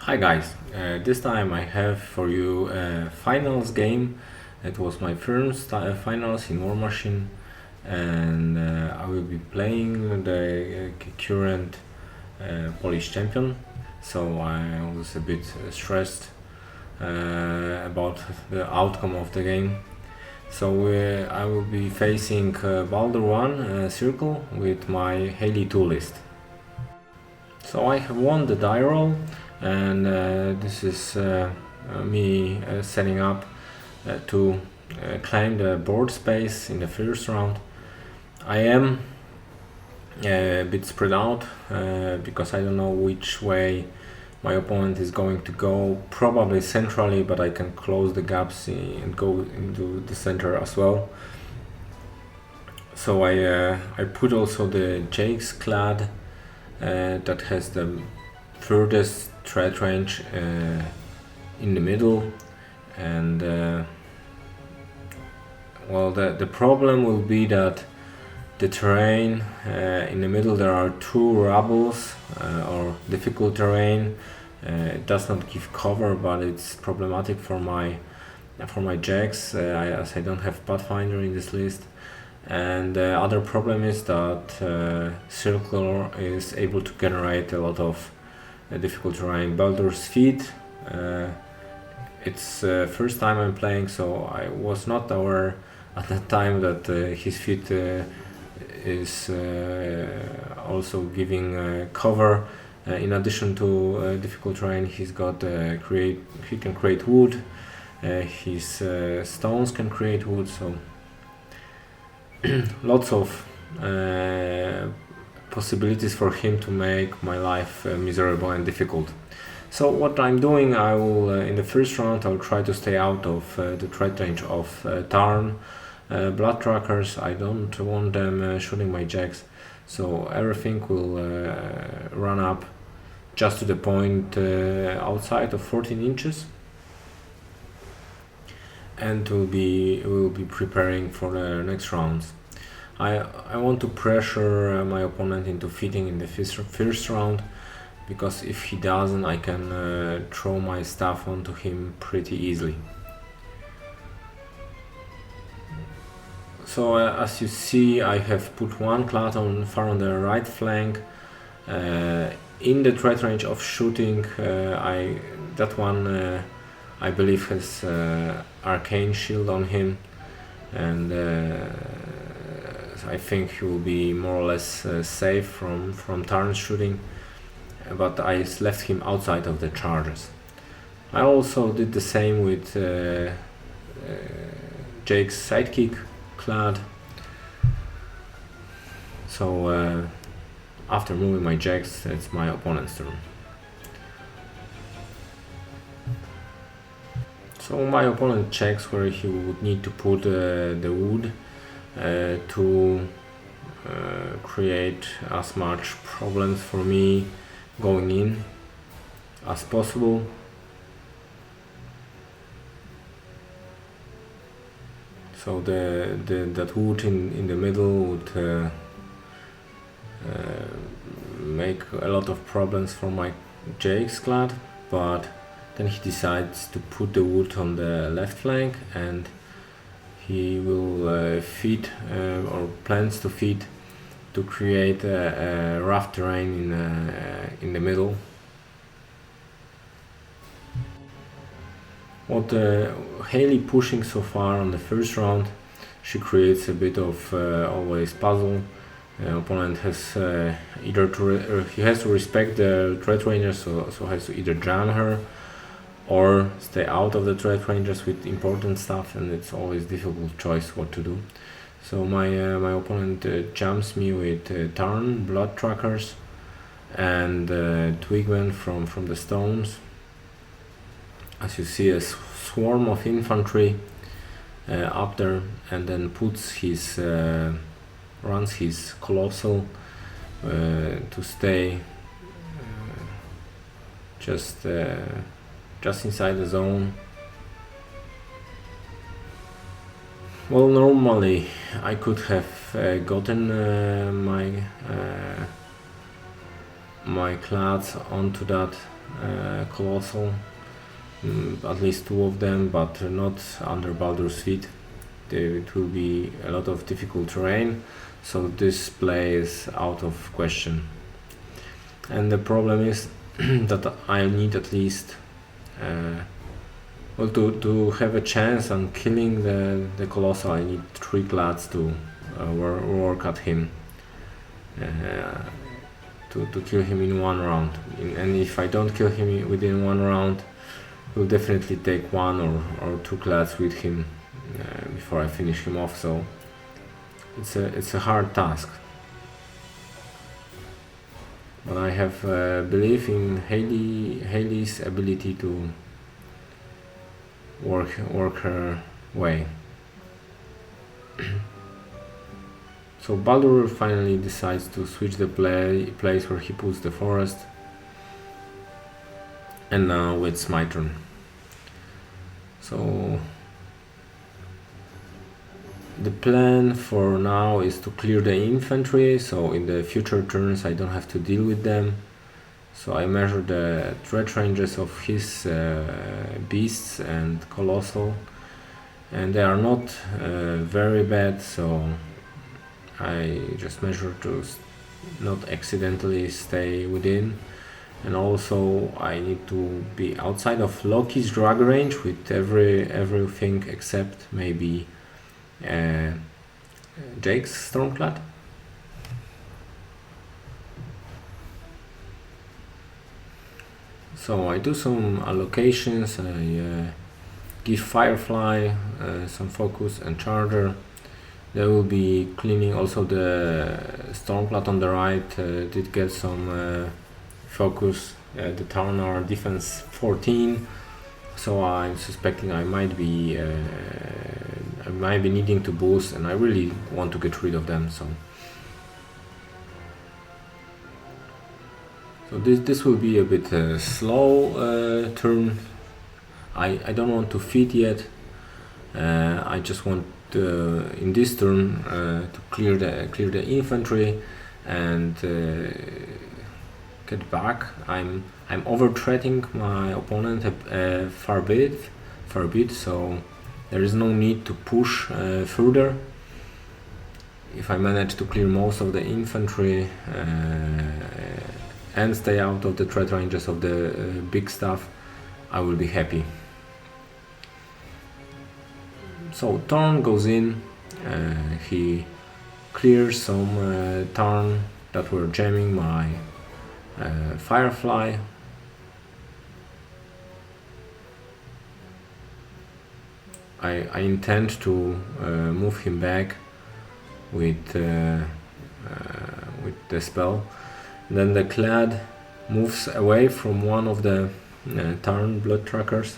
Hi guys, this time I have for you a finals game. It was my first finals in War Machine, and I will be playing the current Polish champion, so I was a bit stressed about the outcome of the game. So I will be facing Baldur1 circle with my Haley2 list. So I have won the die roll, and this is me setting up to claim the board space in the first round. I am a bit spread out because I don't know which way my opponent is going to go. Probably centrally, but I can close the gaps and go into the center as well. So I put also the Strangewayes that has the furthest threat range in the middle, and well, the problem will be that the terrain in the middle, there are two rubbles or difficult terrain. It does not give cover, but it's problematic for my jacks as I don't have Pathfinder in this list. And the other problem is that Circle is able to generate a lot of difficult terrain. Baldur's feet, it's first time I'm playing, so I was not aware at that time that his feet is also giving cover. In addition to difficult terrain, he's got he can create wood. His stones can create wood, so lots of possibilities for him to make my life miserable and difficult. So what I'm doing, I will in the first round I'll try to stay out of the threat range of Tharn, Bloodtrackers. I don't want them shooting my jacks, so everything will run up just to the point outside of 14 inches, and we'll be preparing for the next rounds. I want to pressure my opponent into feeding in the first round, because if he doesn't, I can throw my stuff onto him pretty easily. So as you see, I have put one clad far on the right flank. In the threat range of shooting, that one I believe has arcane shield on him, and I think he will be more or less safe from Tharn shooting, but I left him outside of the charges. I also did the same with Jake's sidekick clad. So after moving my jacks, it's my opponent's turn. So my opponent checks where he would need to put the wood to create as much problems for me going in as possible. So that wood in the middle would make a lot of problems for my Jake's clad, but then he decides to put the wood on the left flank, and he will feed or plans to feed to create a rough terrain in the middle. What Haley pushing so far on the first round, she creates a bit of always puzzle. Opponent has he has to respect the threat rangers, so has to either jam her or stay out of the threat rangers with important stuff, and it's always difficult choice what to do. So my opponent jumps me with Tharn, Bloodtrackers, and Twigman from the stones. As you see, a swarm of infantry up there, and then puts his runs his colossal to stay just inside the zone. Well, normally I could have gotten my clads onto that Colossal, at least 2 of them, but not under Baldur's feet. It will be a lot of difficult terrain, so this play is out of question. And the problem is that I need at least well, to have a chance on killing the Colossal, I need 3 clads to work at him, to kill him in 1 round. And if I don't kill him within 1 round, we'll definitely take 1 or 2 clads with him before I finish him off. So it's a hard task. But I have belief in Haley's ability to work her way. So Baldur finally decides to switch the place where he puts the forest, and now it's my turn. So the plan for now is to clear the infantry, so in the future turns I don't have to deal with them. So I measure the threat ranges of his beasts and Colossal, and they are not very bad, so I just measure to not accidentally stay within. And also I need to be outside of Loki's drag range with everything except maybe Jake's Stormclad. So I do some allocations, I give Firefly some focus and Charger. They will be cleaning. Also the Stormclad on the right did get some focus. The Tharn are defense 14, so I'm suspecting I might be needing to boost, and I really want to get rid of them. So this will be a bit slow turn. I don't want to feed yet. I just want in this turn to clear the infantry and get back. I'm over-threatening my opponent a far bit, so there is no need to push further. If I manage to clear most of the infantry and stay out of the threat ranges of the big stuff, I will be happy. So Thorn goes in, he clears some Tharn that were jamming my Firefly. I intend to move him back with the spell. Then the Clad moves away from one of the Tharn Bloodtrackers.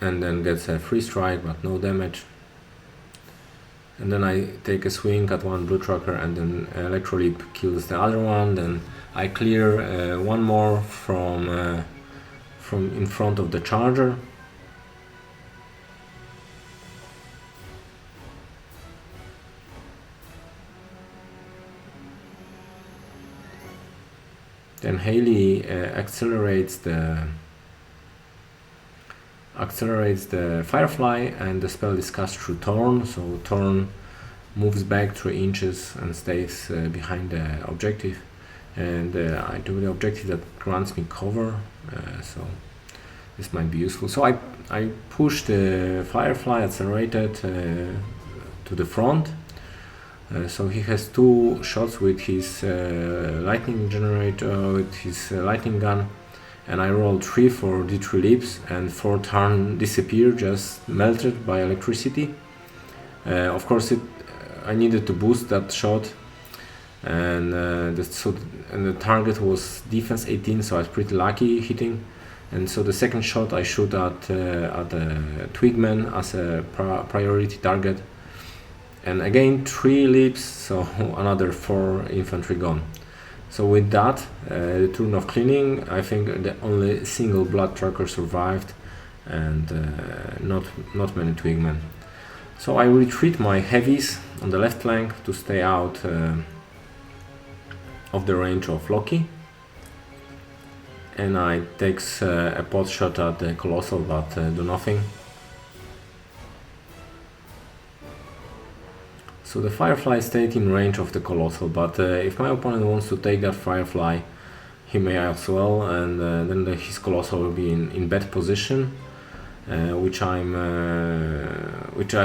And then gets a free strike but no damage. And then I take a swing at one Bloodtracker, and then Electroleap kills the other one. Then I clear one more from in front of the Charger. Then Haley accelerates the Firefly, and the spell is cast through Thorn, so Thorn moves back 3 inches and stays behind the objective, and I do the objective that grants me cover, so this might be useful. So I push the Firefly accelerated to the front, so he has 2 shots with his lightning generator, with his lightning gun. And I rolled 3 for D3 leaps, and 4 Tharn disappear, just melted by electricity. Of course, I needed to boost that shot, and the target was defense 18, so I was pretty lucky hitting. And so the second shot I shoot at Twigman as a priority target, and again 3 leaps, so another 4 infantry gone. So with that, the turn of cleaning, I think the only single Bloodtracker survived, and not many Twigmen. So I retreat my heavies on the left flank to stay out of the range of Loki, and I takes a pot shot at the Colossal, but do nothing. So the Firefly stayed in range of the Colossal, but if my opponent wants to take that Firefly, he may as well, and then his Colossal will be in bad position, which I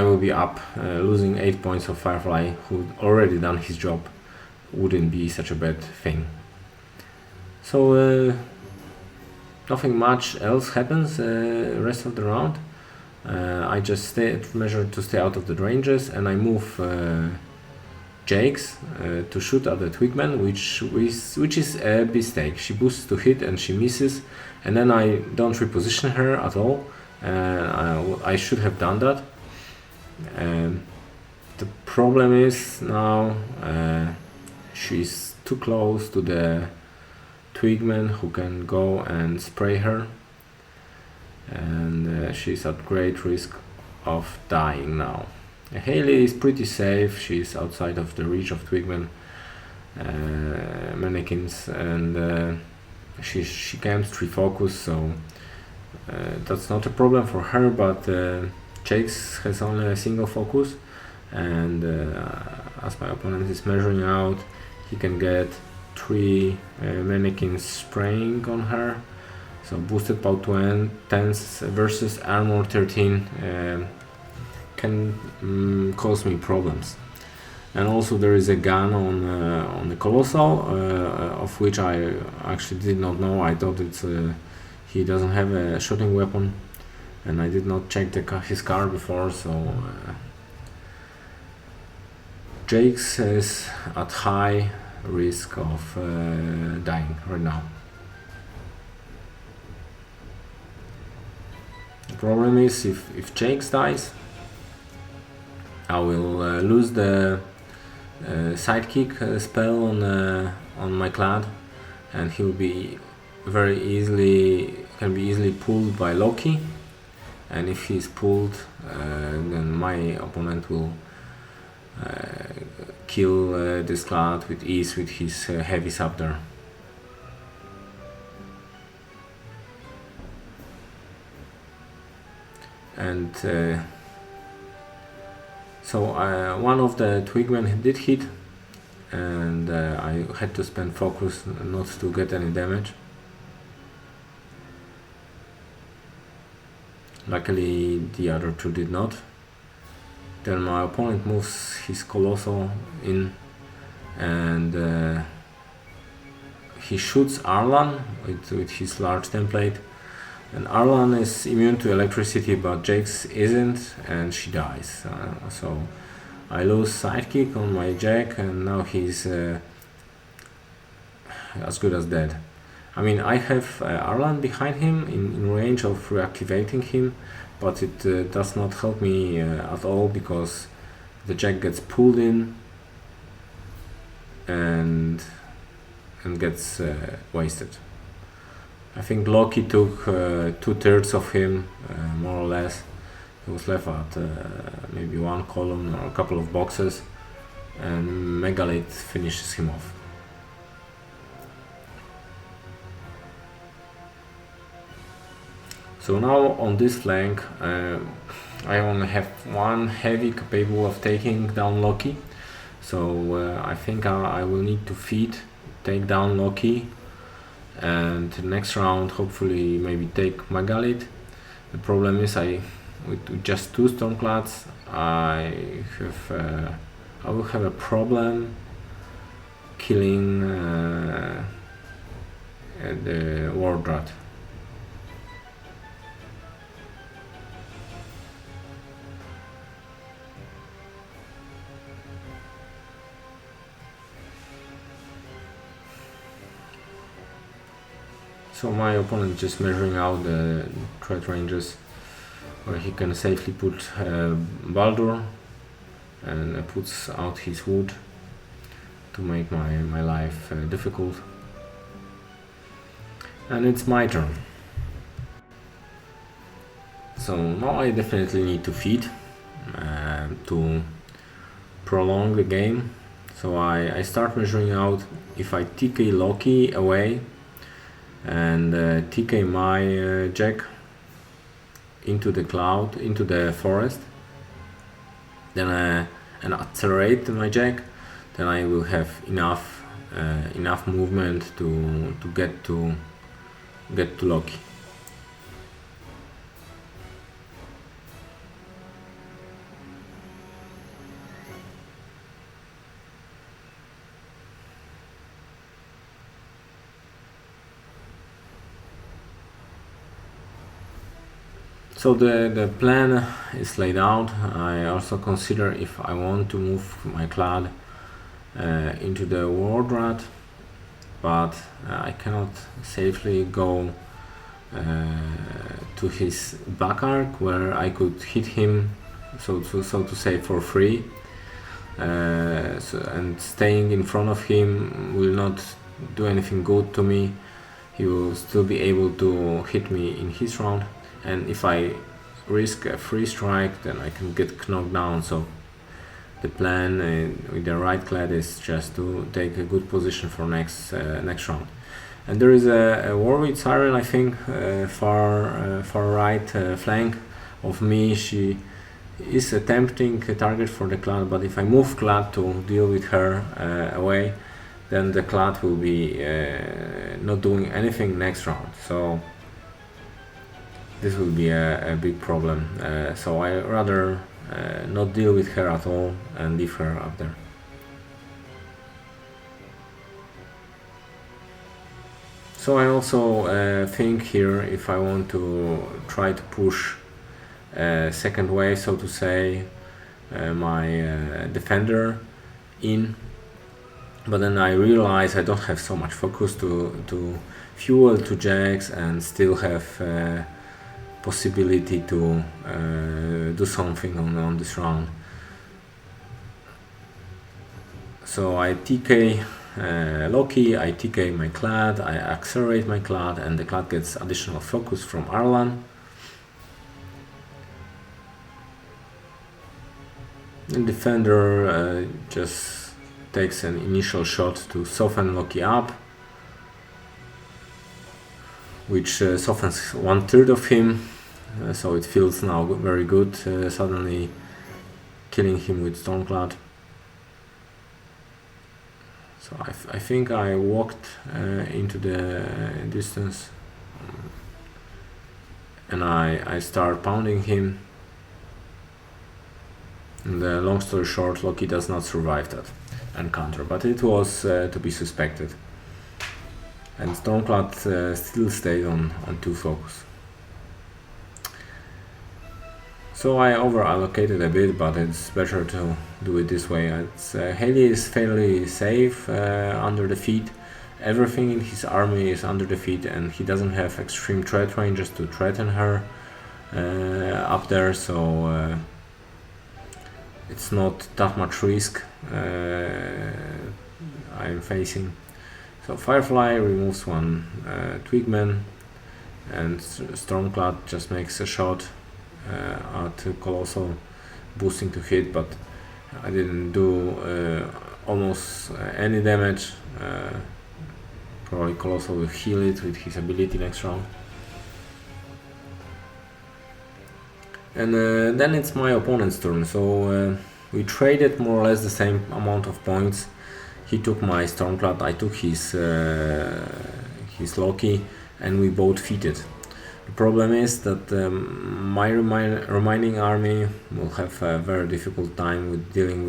will be up, losing 8 points of Firefly, who already done his job. Wouldn't be such a bad thing. So nothing much else happens rest of the round. I just measure to stay out of the ranges, and I move Jake's to shoot at the Twigman, which is a mistake. She boosts to hit and she misses, and then I don't reposition her at all. I should have done that. The problem is now she's too close to the Twigman who can go and spray her, and she's at great risk of dying now. Haley is pretty safe, she's outside of the reach of Twigman, Mannikins, and she camps 3 focus, so that's not a problem for her, but Jake's has only a single focus, and as my opponent is measuring out, he can get 3 Mannikins spraying on her. So boosted power 10 versus armor 13 can cause me problems. And also there is a gun on the Colossal, of which I actually did not know. I thought it's he doesn't have a shooting weapon, and I did not check his car before, so Jake's is at high risk of dying right now. The problem is if Jake's dies, I will lose the sidekick spell on my clad, and he will be can be easily pulled by Loki, and if he's pulled, then my opponent will kill this clad with ease with his heavy scepter. And so one of the Twigmen did hit, and I had to spend focus not to get any damage. Luckily the other 2 did not. Then my opponent moves his Colossal in, and he shoots Arlan with his large template, and Arlan is immune to electricity, but Jake's isn't, and she dies. So I lose sidekick on my Jack, and now he's as good as dead. I mean, I have Arlan behind him in range of reactivating him, but it does not help me at all, because the Jack gets pulled in and gets wasted. I think Loki took 2/3 of him, more or less. He was left at maybe 1 column or a couple of boxes, and Megalith finishes him off. So now on this flank, I only have 1 heavy capable of taking down Loki. So I think I will need to take down Loki, and next round hopefully maybe take Megalith. The problem is with just 2 Stormclads I will have a problem killing the Woldwrath. So my opponent just measuring out the threat ranges where he can safely put Baldur, and puts out his wood to make my life difficult. And it's my turn. So now I definitely need to feed to prolong the game. So I start measuring out if I TK Loki away and TK my Jack into the cloud, into the forest, then and accelerate my Jack, then I will have enough movement to get to Loki. So the plan is laid out. I also consider if I want to move my clad into the Woldwrath, but I cannot safely go to his back arc where I could hit him, so to say, for free. And staying in front of him will not do anything good to me. He will still be able to hit me in his round, and if I risk a free strike, then I can get knocked down. So the plan with the right clad is just to take a good position for next round. And there is a war with Siren, I think, far right flank of me. She is attempting a target for the clad, but if I move clad to deal with her away, then the clad will be not doing anything next round. So this will be a big problem. So I rather not deal with her at all and leave her up there. So I also think here, if I want to try to push second wave, so to say, my defender in, but then I realize I don't have so much focus to fuel 2 jacks and still have possibility to do something on this round. So I TK Loki, I TK my clad, I accelerate my clad, and the clad gets additional focus from Arlan. The defender just takes an initial shot to soften Loki up, which softens 1/3 of him, so it feels now very good, suddenly killing him with Stormclad. So I think I walked into the distance, and I start pounding him. And long story short, Loki does not survive that encounter, but it was to be suspected. And Stormclad still stayed on 2 focus. So I over allocated a bit, but it's better to do it this way. Haley is fairly safe under the feet. Everything in his army is under the feet, and he doesn't have extreme threat ranges to threaten her up there, so it's not that much risk I'm facing. So Firefly removes 1 Twigman, and Stormclad just makes a shot at Colossal, boosting to hit, but I didn't do almost any damage. Probably Colossal will heal it with his ability next round. And then it's my opponent's turn, so we traded more or less the same amount of points. He took my Stormclad, I took his Loki, and we both feated. The problem is that my remaining army will have a very difficult time with dealing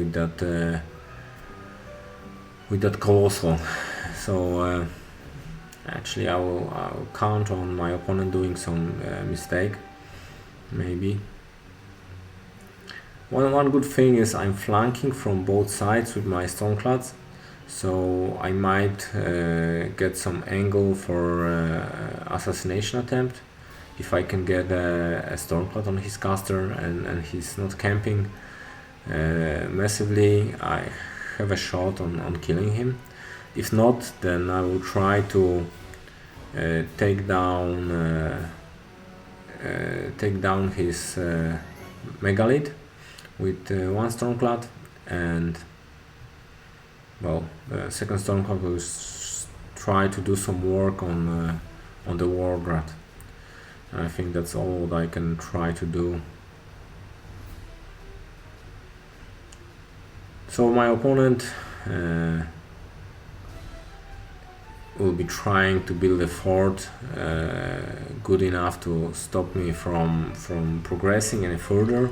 with that Colossal. So actually I will count on my opponent doing some mistake, maybe. One good thing is I'm flanking from both sides with my Stormclads, so I might get some angle for assassination attempt. If I can get a Stormclad on his caster and he's not camping massively, I have a shot on killing him. If not, then I will try to take down his Megalith with 1 Stormclad, and well, the second Stormclad will try to do some work on the Woldwrath. I think that's all I can try to do. So my opponent will be trying to build a fort good enough to stop me from progressing any further.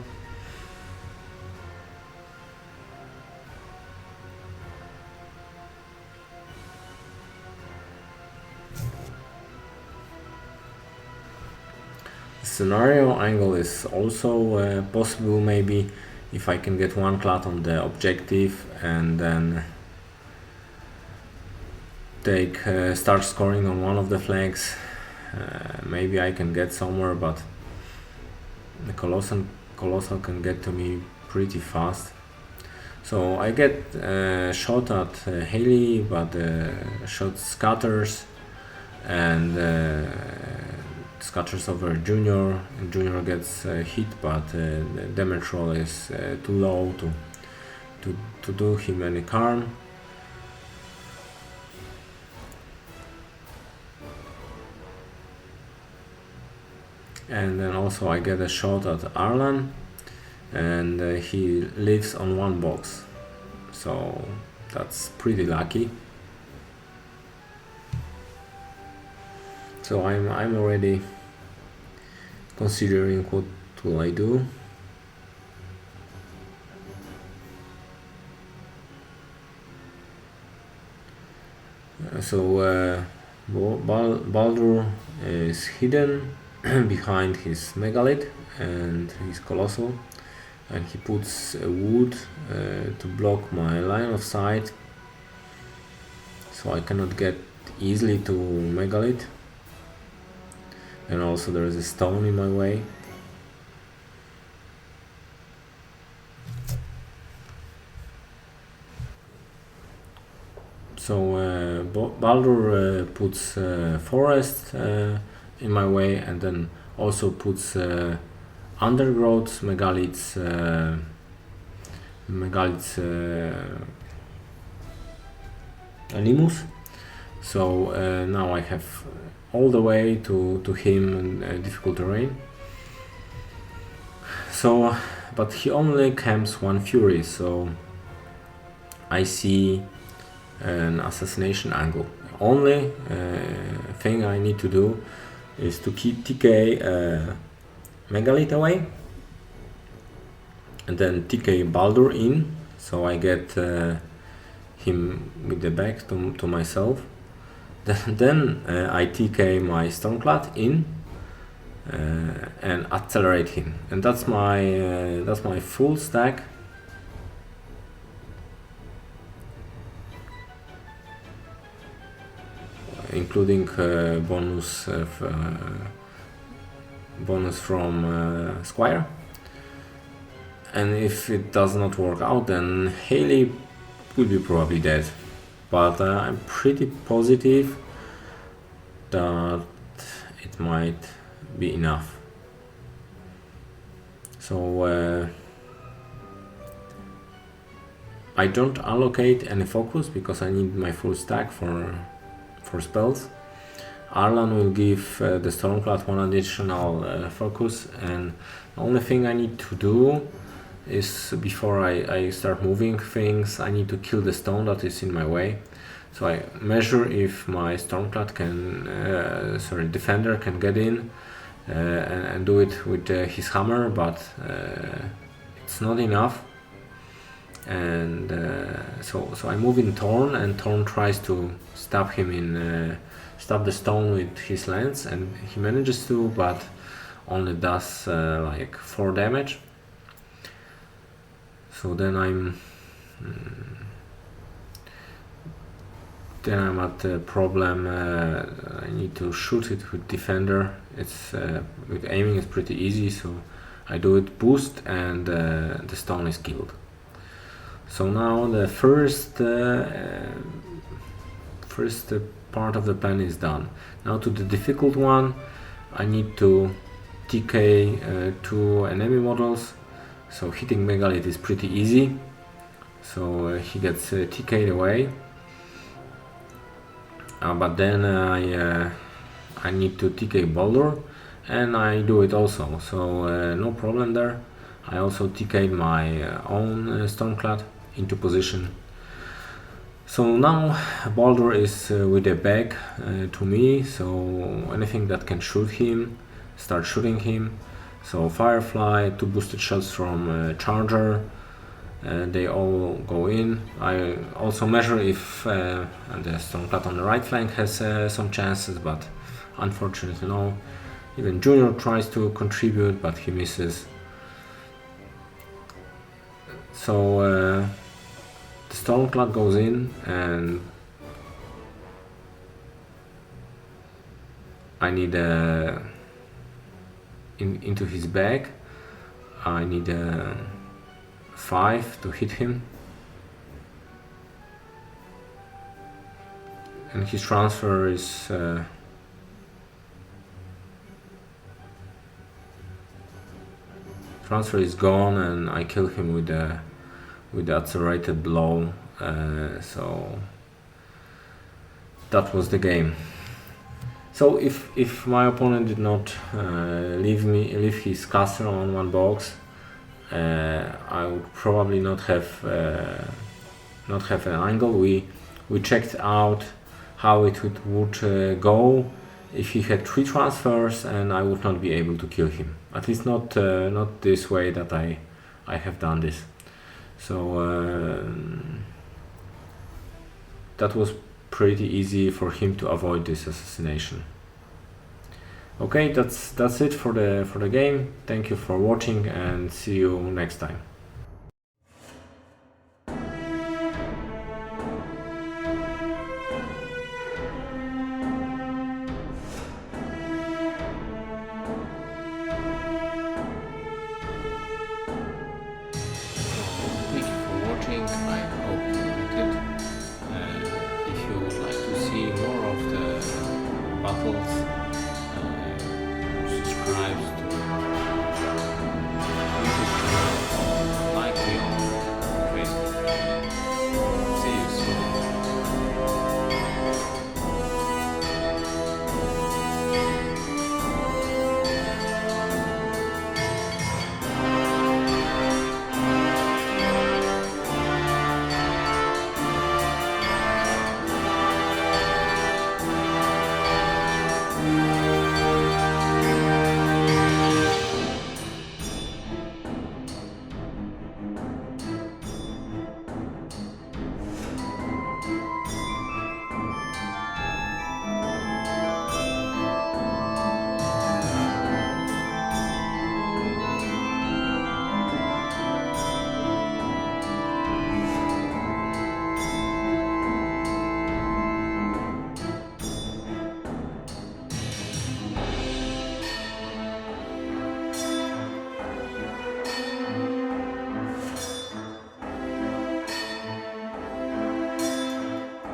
Scenario angle is also possible, maybe if I can get one clad on the objective and then start scoring on one of the flanks. Maybe I can get somewhere, but the Colossal can get to me pretty fast. So I get shot at Haley, but shot scatters and scatters over Junior. Junior gets hit, but the damage roll is too low to do him any harm. And then also I get a shot at Arlan, and he lives on one box, so that's pretty lucky. So I'm already considering what will I do. So Baldur is hidden behind his Megalith and his Colossal, and he puts a wood to block my line of sight, so I cannot get easily to Megalith, and also there is a stone in my way. So Baldur puts forest in my way, and then also puts undergrowth, Megalith's Animus. So now I have all the way to him in difficult terrain. So, but he only camps one Fury, so I see an assassination angle. Only thing I need to do is to keep TK Megalith away and then TK Baldur in, so I get him with the back to myself. Then I TK my Stormclad in and accelerate him, and that's my full stack. Including bonus from Squire. And if it does not work out, then Haley will be probably dead. But I'm pretty positive that it might be enough. So I don't allocate any focus because I need my full stack for spells. Arlan will give the Stormclad one additional focus, and the only thing I need to do is, before I start moving things, I need to kill the stone that is in my way. So I measure if my Stormclad can, defender can get in and do it with his hammer, but it's not enough. And so I move in Thorn, and Thorn tries to stab him in, stab the stone with his lance, and he manages to, but only does like 4 damage. So then I'm at the problem. I need to shoot it with defender. It's with aiming it's pretty easy, so I do it boost, and the stone is killed. So now the first part of the plan is done. Now to the difficult one, I need to TK 2 enemy models. So hitting Megalith is pretty easy. so he gets TK'd away. But then I need to TK Baldur, and I do it also, so no problem there. I also TK'd my own Stormclad into position. So now Baldur is with a bag to me, so anything that can shoot him, start shooting him. So Firefly, 2 boosted shots from Charger, they all go in. I also measure if the Stormclad on the right flank has some chances, but unfortunately no. Even Junior tries to contribute, but he misses. So the Stormclad goes in, and I need into his bag. I need 5 to hit him, and his transfer is gone, and I kill him with the accelerated blow. So that was the game. So if my opponent did not leave his caster on one box, I would probably not have an angle. We checked out how it would go if he had 3 transfers, and I would not be able to kill him. At least not this way that I have done this. So that was pretty easy for him to avoid this assassination. Okay, that's it for the game. Thank you for watching, and see you next time. Thank you for watching. I hope you liked it. If you would like to see more of the battles